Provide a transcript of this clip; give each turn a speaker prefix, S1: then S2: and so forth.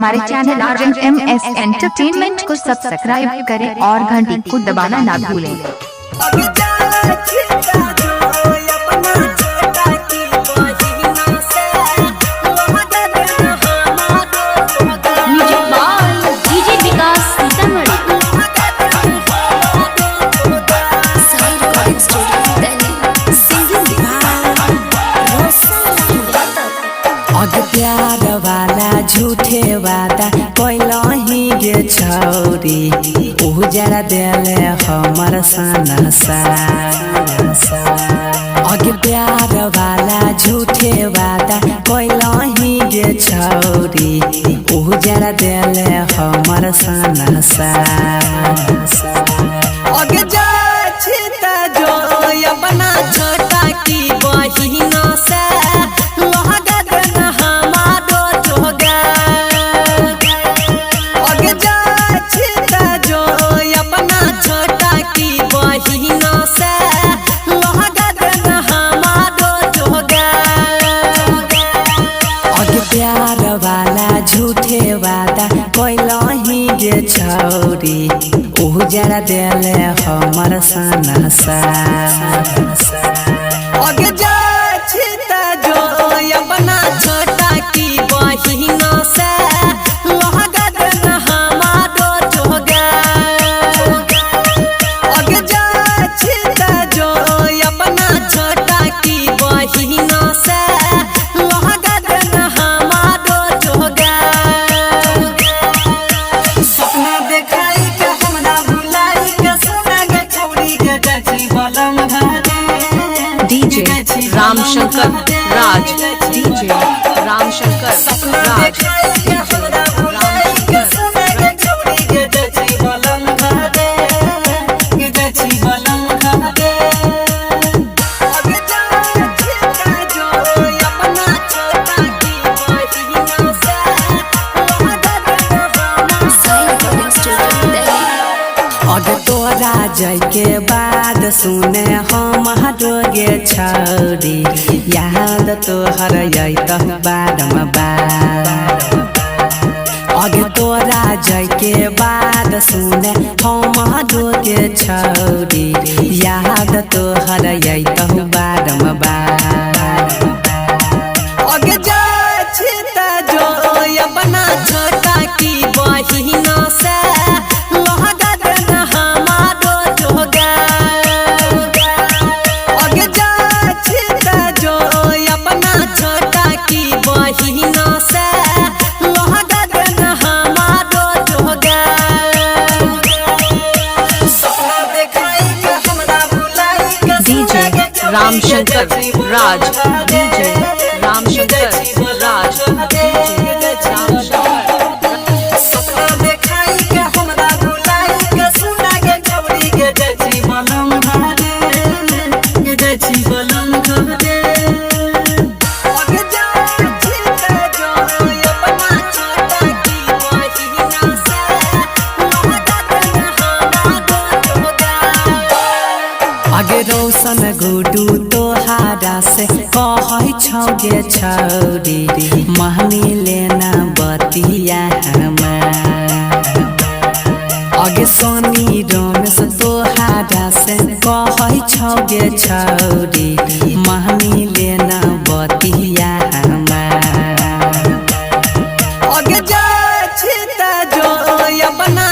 S1: हमारे channel RMS entertainment को subscribe करें और घंटी को दबाना ना भूलें।
S2: प्यार वाला झूठे वादा कैलही गे छौरी उजरा देले हमर सनसा। अगे प्यार वाला झूठे वादा कैलही गे छौरी उजरा देले हमर सनसा। अगे जा छिता जो अपना छोटा की बहिना से प्यार वाला झूठे वादा कैलही गे छौरी उजरा देले हमर सनसा। अगे जा छिता जो अपना छोटा की बहिना से लहगा देना हमारो जोगा। अगे जा छिता जो अपना छोटा की बहिना से
S3: रामशंकर राज, डीजे रामशंकर राज।
S2: अगे तोरा जाय के बाद सुने हम गे छौरी याद तोहर अत बादम बाद। अगे तोरा जाय के बाद सुने हम गे छौरी याद तोहर अत बादम बाद। अगे जा छिता जो अपना छोटा की बहिना से
S3: रामशंकर राज, डीजे रामशंकर राज, डीजे रामशंकर। अगे रोशन गुडू तोहारा से कहै छौ गे छौरी महनी लेना बतिया हमार। अगे सोनी रमेश तोहारा से कहै छौ गे छौरी महनी लेना बतिया हमार। अगे जा छिता जो अपना